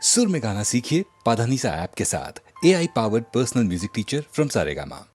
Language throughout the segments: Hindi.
सुर में गाना सीखिए पाधानीसा ऐप के साथ। AI powered personal music teacher from Saregama.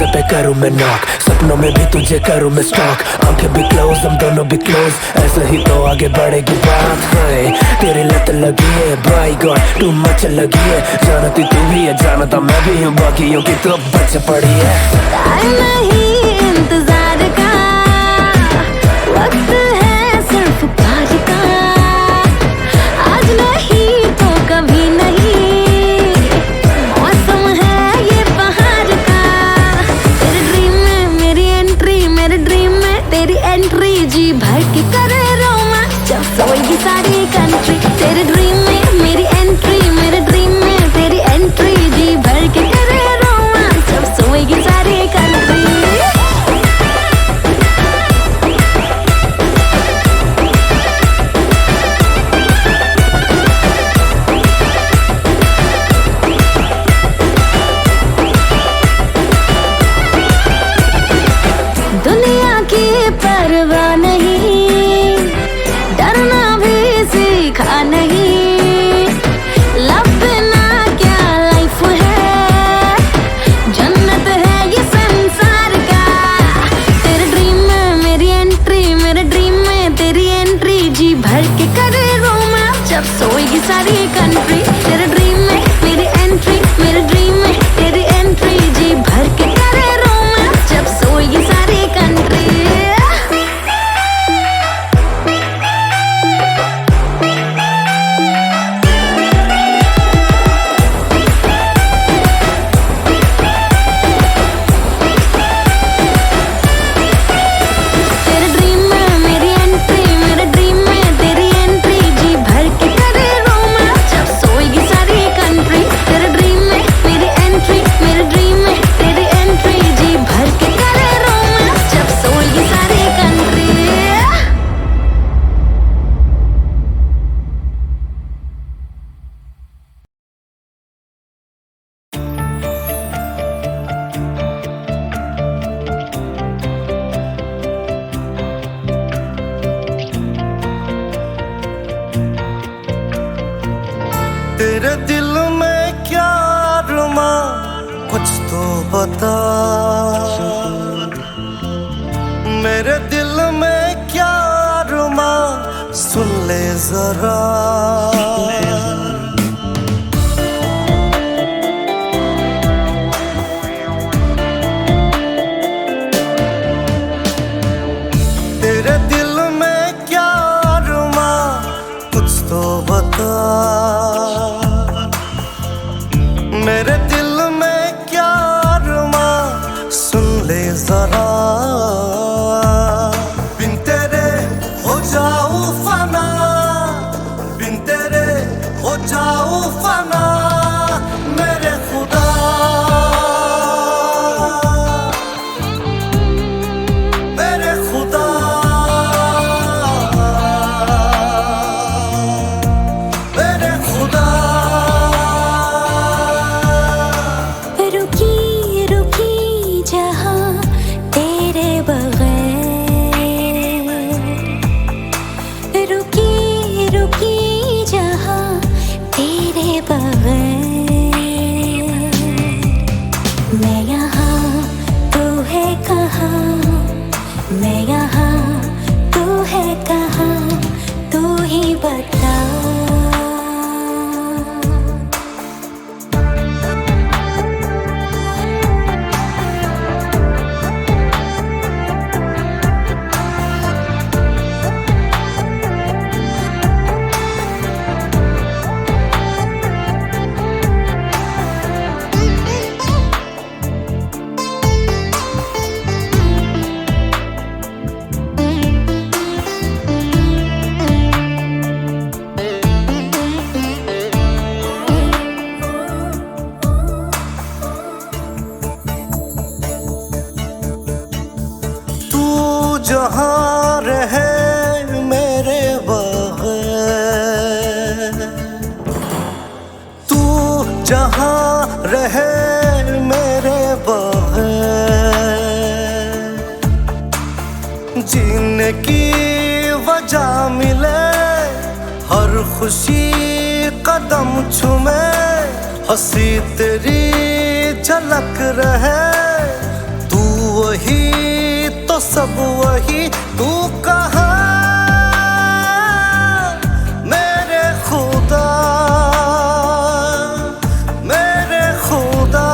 पे करूँ मैं नॉक, सपनों में भी तुझे करूँ मैं स्टॉक। आंखें भी क्लोज, हम दोनों भी क्लोज, ऐसे ही तो आगे बढ़ेगी बात है। तेरी लत लगी है बाई गॉड, टू मच लगी है। जानती तू भी है, जानता मैं भी हूँ, बाकियों की तो बच पड़ी है। टाइम नहीं इंतजार का, वक्त है सिर्फ प्यार का। आज नहीं तो कभी नहीं, मौसम है ये बहार का। तेरे ड्रीम में मेरी एंट्री, मेरे ड्रीम में तेरी एंट्री। जी भर के करे रोमांस जब सोएगी सारी कंट्री। तेरे ड्रीम में मेरी एंट्री, मेरे ड्रीम में तेरी एंट्री। जी भर के करे रोमांस जब सोएगी सारी कंट्री। दुनिया की परवाह नहीं, डरना भी सीखा नहीं। लव बिना क्या लाइफ है, जन्नत है ये संसार का। तेरे ड्रीम में मेरी एंट्री, मेरे ड्रीम में तेरी एंट्री। जी भर के करे रोमांस जब सोएगी सारी कंट्री। तेरे ड्रीम में मेरी एंट्री, मेरे ड्रीम में तेरी एंट्री। जी भर के करे रोमांस जब सोएगी सारी कंट्री। तेरे ड्रीम में मेरी एंट्री, मेरे ड्रीम में तेरी एंट्री। जी भर के करे रोमांस जब सोएगी सारी कंट्री। तेरे ड्रीम में मेरी एंट्री, मेरे ड्रीम में तेरी एंट्री। जी भर के करे रोमांस जब सोएगी सारी कंट्री। तेरे दिल में क्या अरमा, कुछ तो बता। मेरे दिल में क्या अरमा, सुन ले जरा। तेरे दिल में क्या अरमा, कुछ तो बता। मेरे दिल में क्या अरमा, सुन ले जरा। बिन तेरे हो जाऊं फना, बिन तेरे जहाँ रहे मेरे बगैर, तू जहाँ रहे मेरे बगैर, जीने की वजह मिले, हर खुशी कदम छूमे, हंसी तेरी झलक रहे, तू वही तो सब वही, तू कहाँ मेरे खुदा, मेरे खुदा।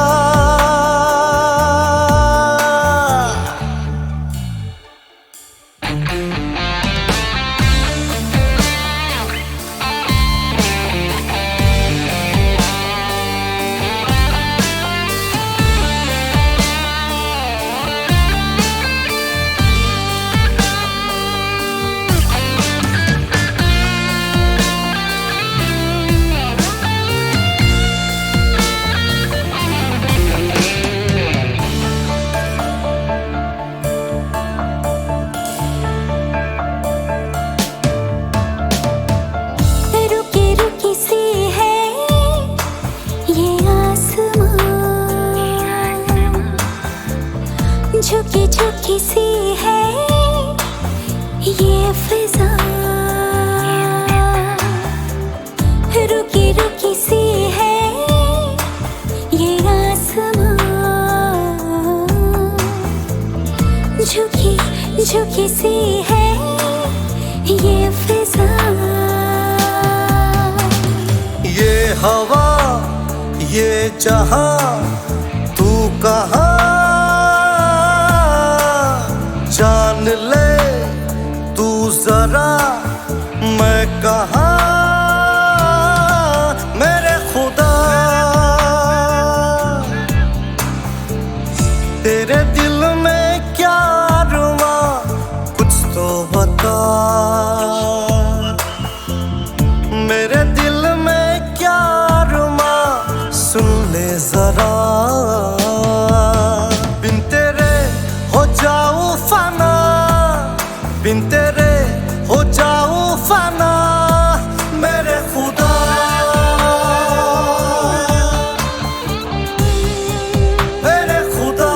झुकी झुकी सी है ये फिजा, रुकी रुकी सी है ये आसमां, झुकी झुकी सी है ये फिजा, ये हवा ये जहां, तू कहाँ जान ले तू जरा, मैं कहाँ मेरे खुदा, तेरे दिल में क्या अरमा, कुछ तो बता, मेरे दिल में क्या अरमा, सुन ले जरा, बिन तेरे हो जाऊं फना, बिन तेरे हो जाऊं फना, मेरे खुदा, मेरे खुदा।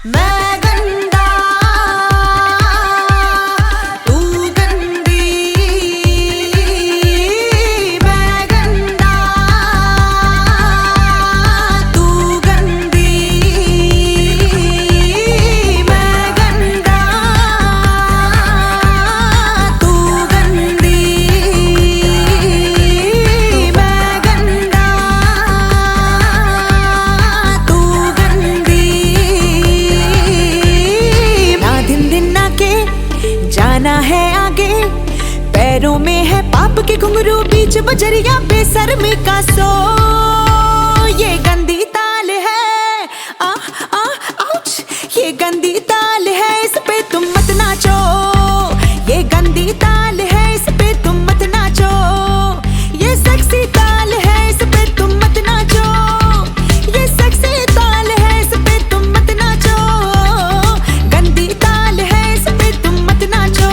मैं गंदा तू गंदी, मैं गंदा तू गंदी, मैं गंदा तू गंदी, मैं गंदा तू गंदी। ना दिन दिन ना के जाना है आगे, पैरों में है पाप के घुंघरू, बीच बजरिया बेसरमी का सो। ये गंदी ताल है, आउच, ये गंदी ताल है, इस पे तुम मत नाचो। ये गंदी ताल है, इस पे तुम मत नाचो। ये सेक्सी ताल है, इस पे तुम मत नाचो। ये सेक्सी ताल है, इस पे तुम मत नाचो। गंदी ताल है, इस पे तुम मत नाचो।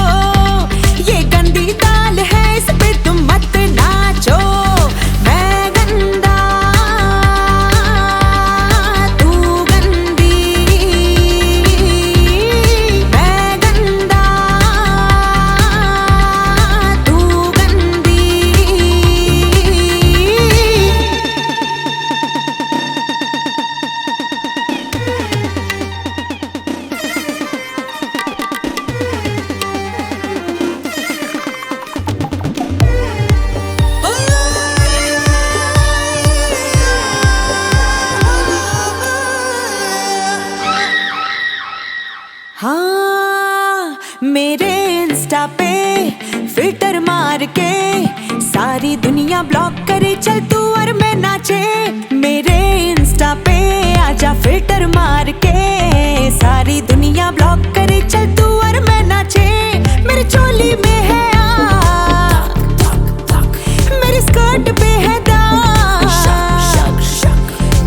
ये गंदी ताल है, इस पे तुम मत नाचो। मैं गंदा तू गंदी, मैं गंदा तू गंदी। हाँ, मेरे इंस्टा पे फिल्टर मार के सारी दुनिया ब्लॉक करे, चल तू और मैं नाचे। मेरे इंस्टा पे आजा फिल्टर मार के सारी दुनिया ब्लॉक करे, चल तू और मैं नाचे। मेरी चोली में है आग, मेरी स्कर्ट पे है दाग।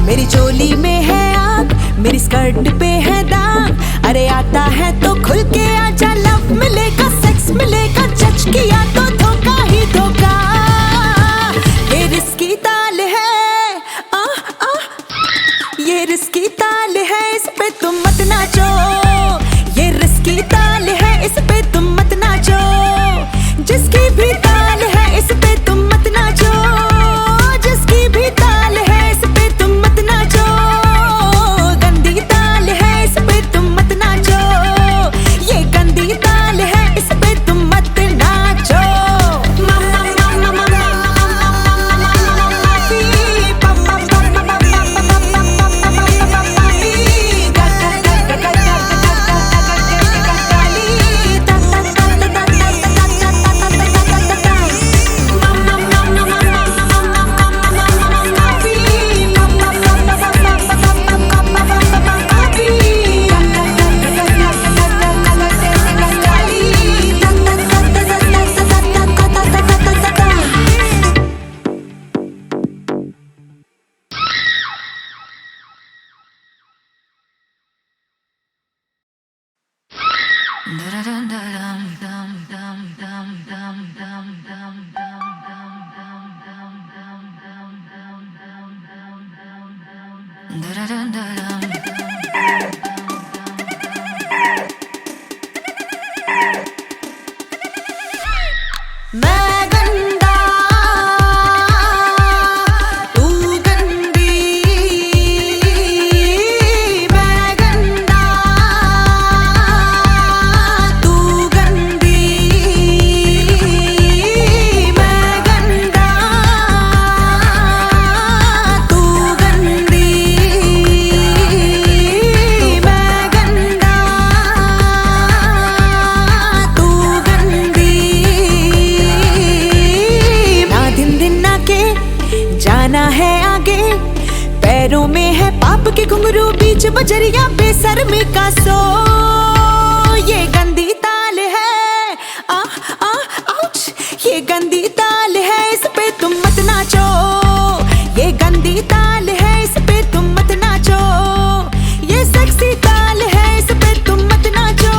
मेरी चोली में है आग, मेरी स्कर्ट पे है दाग। अरे आता है तो खुल के आजा, लव मिलेगा, सेक्स मिलेगा, जज किया तो धोखा ही धोखा। ये रिस्की ताल है, ये रिस्की ताल है, इस पे तुम मत नाचो। ये रिस्की ताल है, इस पे तुम मत नाचो। जिसकी भी ताल है, इस पे तुम मत नाचो। जिसकी भी ताल है, इस पे तुम मत नाचो। गंदी ताल है, इस पे तुम मत नाचो। ये गंदी ताल है, इस पे तुम मत नाचो। मैं गंदा तू गंदी, मैं गंदा तू गंदी, मैं गंदा तू गंदी, मैं गंदा तू गंदी। ना दिन दिन ना के जाना है आगे, पैरों में है पाप के घुंघरू, बीच बजरिया बेसरमी का सो। ये गंदी ताल है, आउच, ये गंदी ताल है, इस पे तुम मत नाचो। ये गंदी ताल है, इस पे तुम मत नाचो। ये सेक्सी ताल है, इस पे तुम मत नाचो।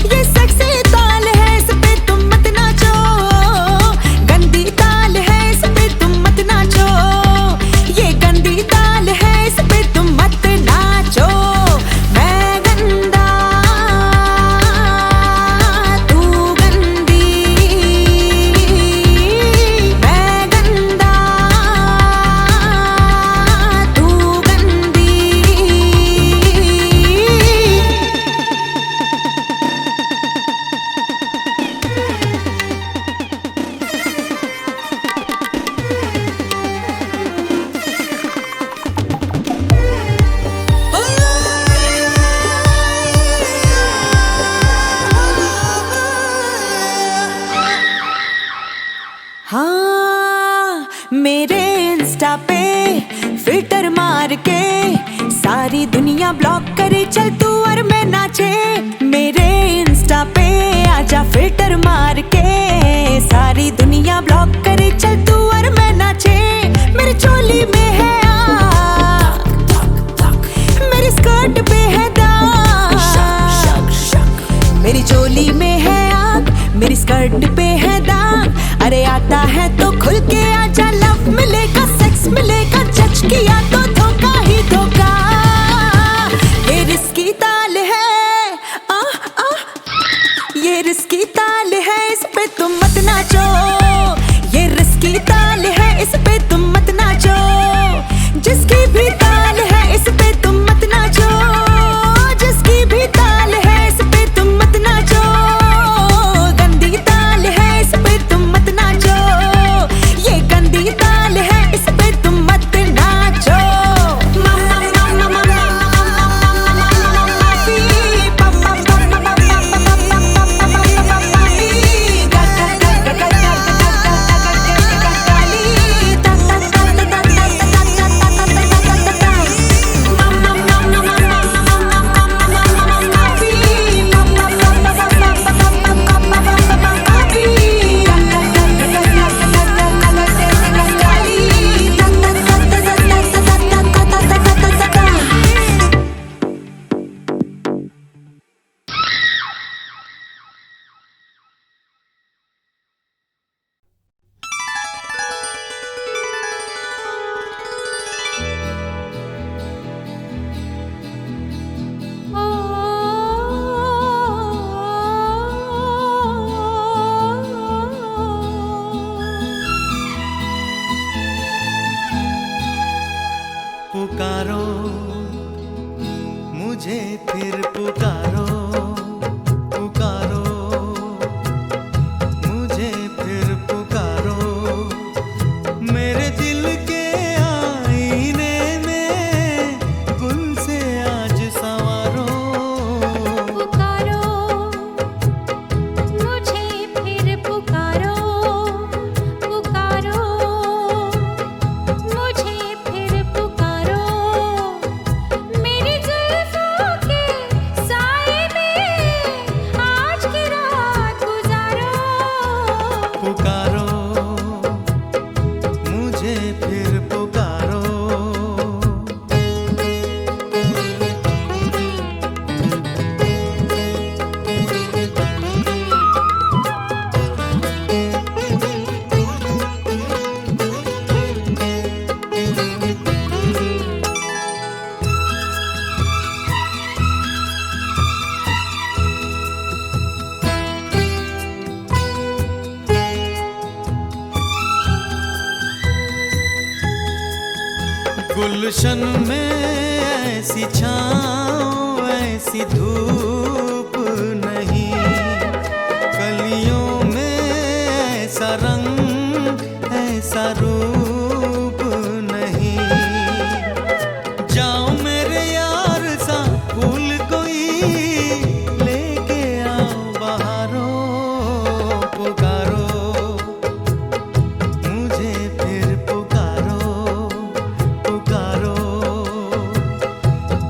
ये सेक्सी ताल है, इस पे तुम मत नाचो। हाँ, मेरे इंस्टा पे फिल्टर मार के सारी दुनिया ब्लॉक करे, चल तू और मैं नाचे। मेरे इंस्टा पे आजा फिल्टर मार के सारी दुनिया ब्लॉक करे, चल तू और मैं नाचे। मेरी चोली में है आग, मेरी स्कर्ट पे है दाग। मेरी चोली में है आग, मेरी स्कर्ट पे है दाग। अरे आता है तो खुल के आजा, लव मिलेगा सेक्स मिलेगा, जज किया तो धोखा ही धोखा। ये रिस्की ताल है, ये रिस्की ताल है, इस पे तुम मत नाचो। ये रिस्की ताल है, इस पे तुम मत नाचो। जिसकी भी ताल है इस पे तुम मत नाचो। जिसकी भी ताल है इस पे तुम मत नाचो। गंदी ताल है इस पे तुम मत नाचो। ये गंदी ताल है इस पे तुम मत नाचो। पुकारो मुझे फिर पुकारो, पुकारो मुझे फिर पुकारो। मेरे दिल के आईने में गुल से आज संवारो। पुकारो मुझे फिर पुकारो, पुकारो मुझे फिर पुकारो। मेरी जुल्फों के साए में आज की रात गुजारो। पुकारो मुझे फिर पुकारो। गुलशन में ऐसी छाँव ऐसी धूप नहीं, कलियों में ऐसा रंग ऐसा रूप नहीं। जाओ मेरे यार सा फूल कोई लेके आओ बहारो। पुकारो मुझे फिर पुकारो, पुकारो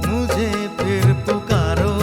मुझे फिर पुकारो।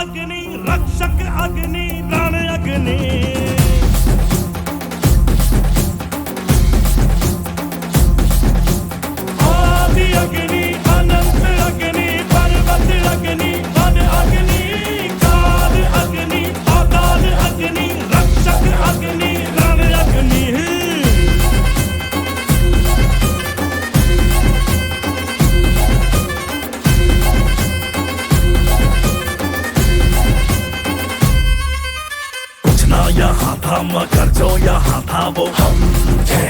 अग्नि रक्षक अग्नि रण अग्नि आदि अग्नि अनंत अग्नि पर्वत अग्नि वन अग्नि काल अग्नि पाताल अग्नि रक्षक अग्नि रण अग्नि यहाँ था मगर जो यहाँ था वो हम थे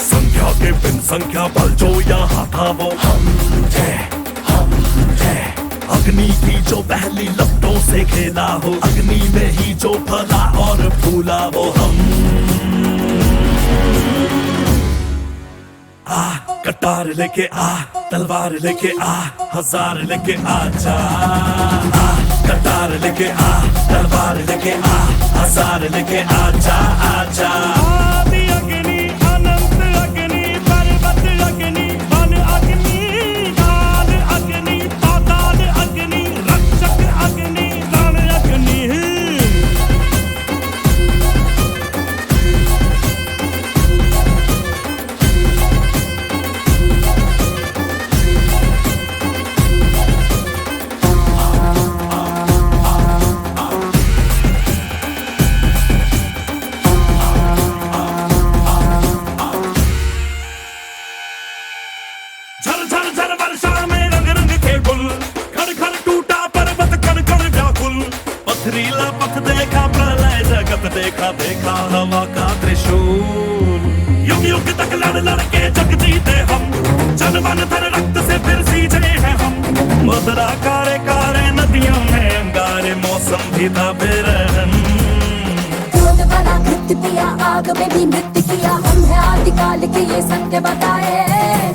संख्या के बिन संख्या बल जो यहाँ था वो हम थे अग्नि की जो पहली लपटों से खेला हो अग्नि में ही जो फला और फूला वो हम आ कटार लेके आ तलवार लेके आ हजार लेके आ जा कटार लेके आ तलवार लेके आ हजार लेके आजा आजा आदि अग्नि अनंत अग्नि पर्वत अग्नि वन अग्नि काल अग्नि पाताल अग्नि रक्षक अग्नि रण अग्नि पथरीला पथ देखा प्रलय जगत देखा देखा हवा का त्रिशूल युग युग तक लड़ लड़ के जग जीते हम जन मन धन रक्त से फिर सींचे हैं हम मदरा कारे कारे नदियों में अंगारे मौसम भी था बेरहम क्रोध वाला कृत्य किया आग में भी नृत्य किया हम है आदिकाल के ये सत्य बताए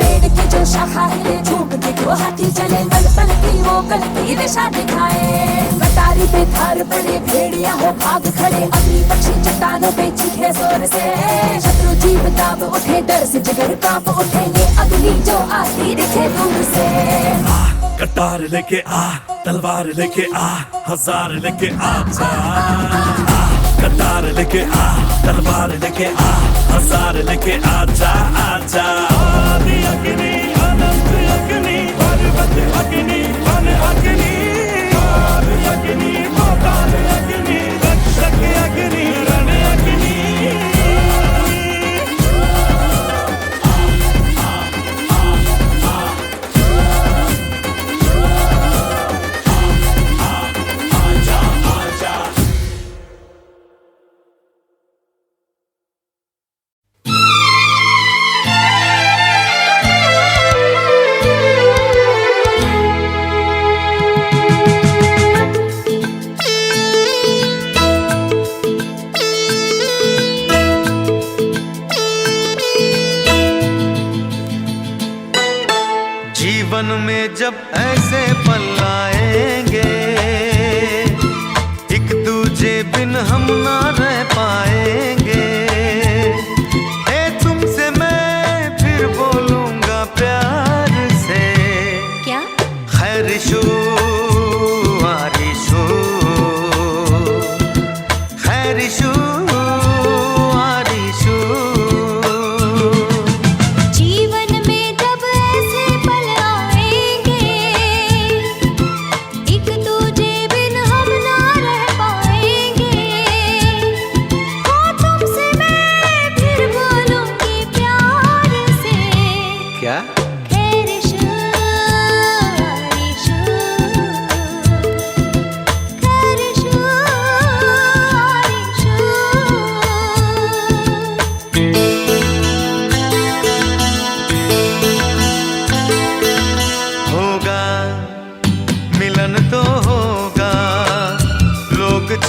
पेड़ की जो शाखा हिले झूम के जो हाथी चले पल पल की वो कल की दिशा दिखाए कटारी पे थार पड़े भेड़िया हो भाग खड़े अग्नि पक्षी चट्टानों पे चीखे जोर से शत्रु जीव दाब उठे डर से जिगर कांप उठे ये अग्नि जो आती दिखे दूर से कटार लेके आ तलवार लेके आ हजार लेके आजा कटार लेके आ तलवार लेके आ हजार लेके आजा आजा आदि अग्नि अनंत अग्नि पर्वत अग्नि वन अग्नि काल अग्नि पाताल अग्नि रक्षक अग्नि रण अग्नि जीवन में जब ऐसे पल आएंगे एक दूजे बिन हम ना रह पाएंगे तुमसे मैं फिर बोलूंगा प्यार से क्या खैरिशू आरिशू खैरिशू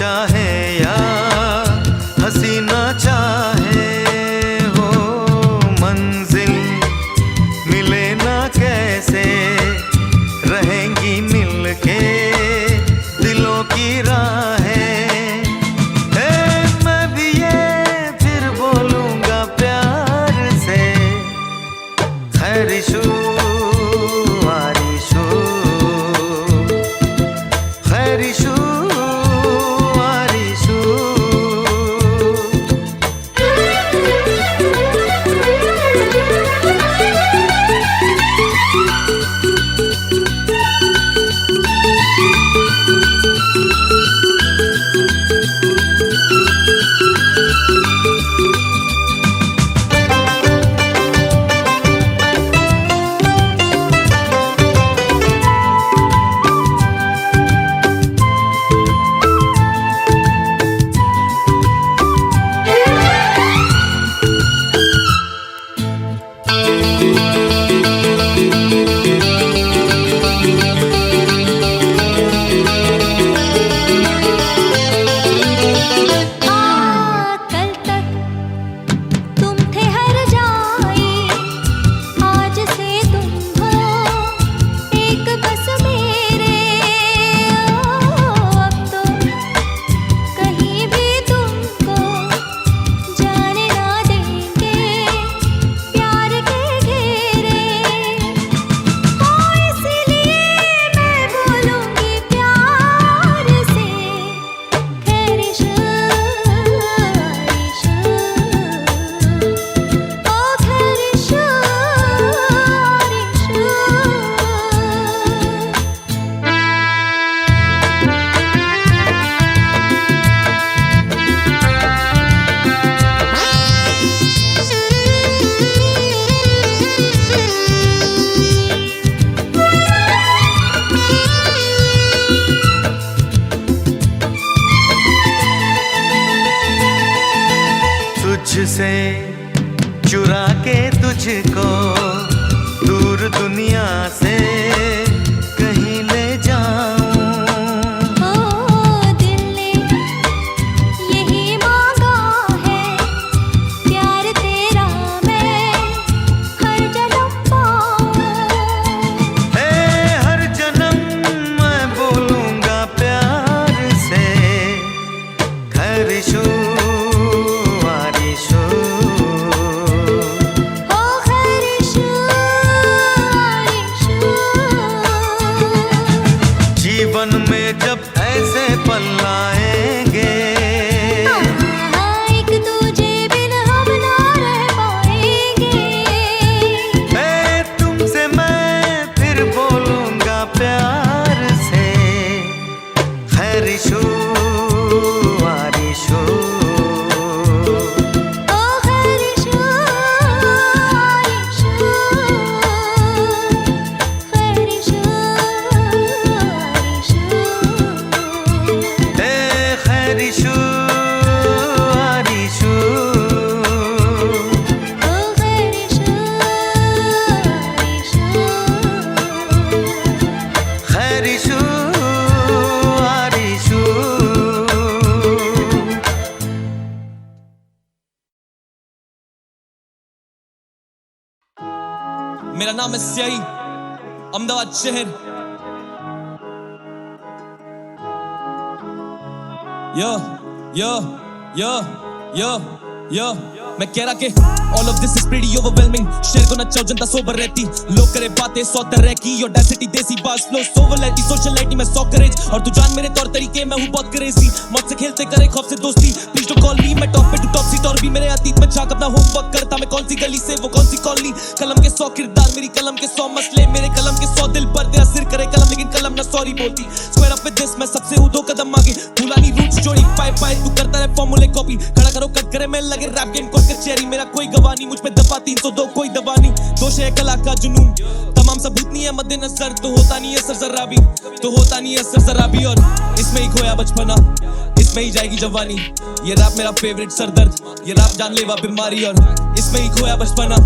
चाहे या हसीना चाहे हो मंजिल मिले ना कैसे रहेंगी मिलके दिलों की राहें मैं भी ये फिर बोलूंगा प्यार से खैरिशू आरिशू मेरा नाम है स्याही, अहमदाबाद शहर। यो यो यो यो यो मैं कह रहा कि all of this is pretty overwhelming। Share को नचाओ जनता सोबर रहती, लोग करे बातें सौ तरह की, ऑडेसिटी देसी बास फ्लो सोवर लेती, सोशलिटी में सौ करेज और तू जान मेरे तौर तरीके, मैं हूँ बहुत क्रेजी, मौत से खेलते करे खौफ से दोस्ती, प्लीज डोंट कॉल मी, मैं टॉप पे टू टॉप सीट और भी मेरे अतीत में झांक अपना होमवर्क करता, मैं कौन सी गली से वो कौन सी कॉलोनी, कलम के 100 किरदार मेरी कलम के 100 मसले, मेरे कलम के 100 दिल पर तेरा सिर करे कलम, लेकिन कलम ना सॉरी बोलती, स्क्वायर अप विद दिस मैं सबसे हूँ 2 कदम आगे, पुरानी रूट्स जोड़ी पाए पाए तू करता रहे फॉर्मूले कॉपी, खड़ा करो कट करे मैं लगे रैप गेम कोर्ट कचहरी, मेरा कोई गवाह नहीं, मुझ पे दफा 302 कोई दबा नहीं, दोष है कला का जुनून, तमाम सबूत नहीं है मद्देनजर, तो होता नहीं है सर जरा भी, तो होता नहीं है सर जरा भी, और इसमें ही खोया बचपना, इसमें ही जाएगी जवानी, ये रैप मेरा फेवरेट सरदर्द, ये रैप जानलेवा बीमारी, और इसमें ही खोया बचपना,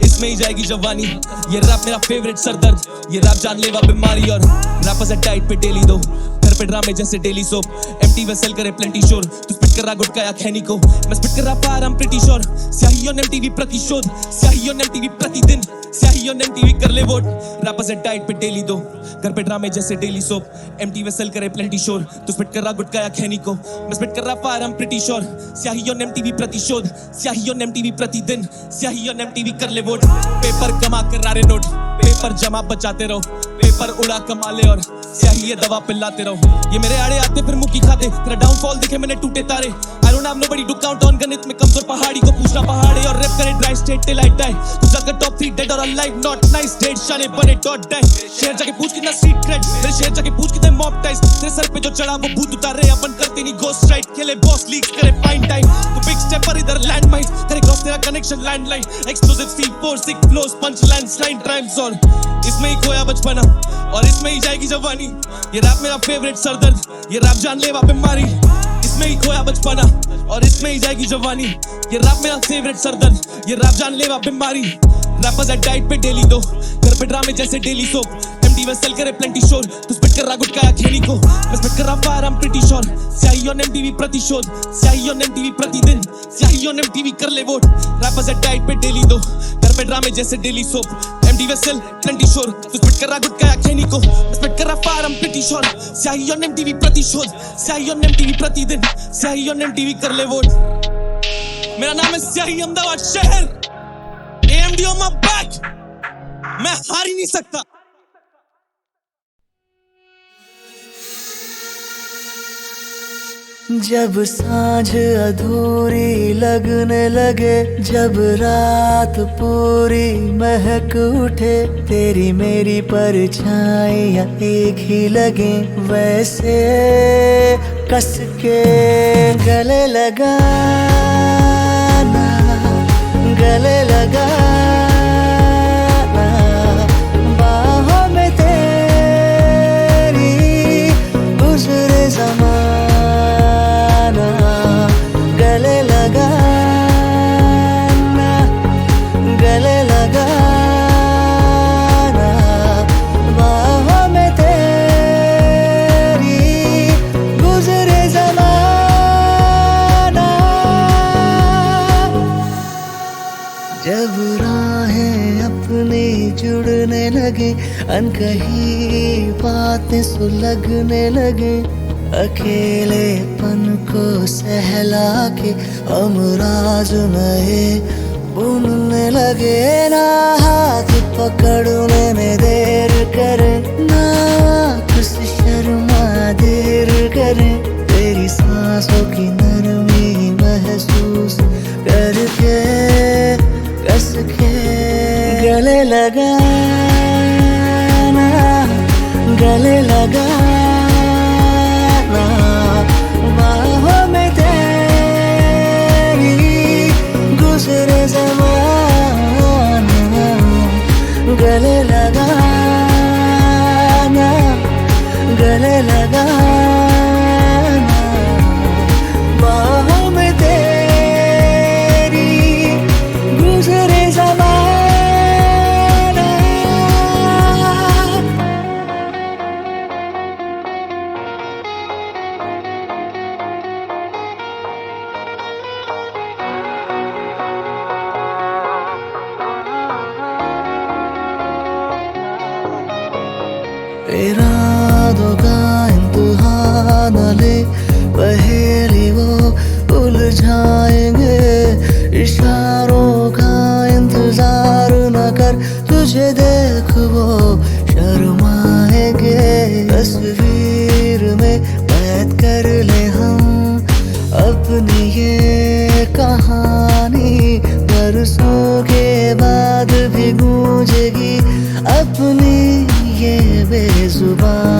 इसमें ही जाएगी जवानी, ये रैप मेरा फेवरेट सरदर्द, ये रैप जानलेवा बीमारी, और रैपर्स है डाइट पे डेली दो, घर पे ड्रामे जैसे डेली सोप, एम्प्टी वेसल करे प्लेंटी शोर, तू स्पिट कर रहा गुटका या खैनी को, मैं स्पिट कर रहा पार I'm pretty sure, स्याही on MTV प्रतिशोध, स्याही on MTV प्रतिदिन, स्याही on MTV कर ले वोट, रैपर्स है डाइट पे डेली दो, घर पे ड्रामे जैसे डेली सोप, एम्प्टी वेसल करे प्लेंटी शोर, तू स्पिट कर रहा गुटका या खैनी को, मैं स्पिट कर रहा पार I'm pretty sure, स्याही on MTV प्रतिशोध, स्याही on MTV प्रतिदिन, स्याही on MTV कर ले वोट, पेपर कमा कर रहा रे नोट, पेपर जमा बचाते रहो, पेपर उड़ा कमा ले और स्याही ये दवा पिलाते रहो, ये मेरे आड़े आते फिर मुक्की खाते, तेरा डाउनफॉल देखे मैंने टूटे तारे, I don't have nobody to count on, गणित में कमजोर पहाड़ी को पूछना पहाड़े, और रैप करे dry state till I die, कुछ जाकर टॉप 3 डेड और अलाइव नॉट नाइस, डेड शाने बने डॉट डाई, शहर जाके पूछ कितना स्ट्रीट क्रेड, मेरे शहर जाके पूछ कितने मॉब टाइज, तेरे सर पे जो चढ़ा वो भूत उतारे, अपन करते नहीं घोस्ट राइड, खेले बॉस लीग करे फाइन टाइम, तू बिग स्टेप पर इधर लैंड माइंस करे क्रॉस तेरा connection landline, explosive C4 6 flows punch lines 9 times, और इसमें ही खोया बचपना और इसमें ही जाएगी जवानी, ये रैप मेरा फेवरेट सरदर्द, ये रैप जानलेवा बीमारी, इसमें ही खोया बचपना और इसमें ही जाएगी जवानी, ये रैप मेरा फेवरेट सरदर्द, ये रैप जानलेवा बीमारी, रैपर्स एट डाइट पे डेली दो, घर पे ड्रामे जैसे डेली सोप, एम्प्टी वेसल करे प्लेंटी शोर, तू स्पिट कर रहा गुटका या खैनी को, मैं स्पिट कर रहा पार I'm pretty sure, स्याही on MTV प्रतिशोध, स्याही on MTV प्रतिदिन, स्याही on MTV कर ले वोट, रैपर्स एट डाइट पे डेली दो, घर पे ड्रामे जैसे daily soap, empty vessel plenty शोर, तू स्पिट कर रहा गुटका या खैनी को, मैं स्पिट कर रहा पार I'm pretty sure, स्याही on MTV प्रतिशोध, स्याही on MTV प्रतिदिन, स्याही on MTV कर ले वोट, मेरा नाम है स्याही, अहमदाबाद शहर, AMD on my back, मैं हार ही नहीं सकता। जब सांझ अधूरी लगने लगे, जब रात पूरी महक उठे, तेरी मेरी परछाइयाँ एक ही लगे, वैसे कस के गले लगाना, गले लगाना, बाहों में तेरी गुजरे ज़माना, गले लगाना, गले लगाना, बाहों में तेरी गुजरे ज़माना, जब राहें अपनी जुड़ने लगे, अनकही बातें सुलगने लगे, अकेलेपन को सहला के हम राज नए बुनने लगे, ना हाथ पकड़ने में देर करे, ना कुछ शर्मा देर करे, तेरी सांसों की नरमी महसूस करके कस के गले लगाना, गले लगाना, बाहों में तेरी गुजरे ज़माना, गले लगाना, गले लगाना, बाहों में तेरी गुजरे ज़माना। इरादों का इम्तिहान न ले, पहेली वो उलझाएंगे। इशारों का इंतजार न कर, तुझे देख वो शर्माएंगे। तस्वीर में कैद कर ले हम अपनी ये कहानी, बरसों के बाद भी गूंजेगी अपनी ये बेजुबान।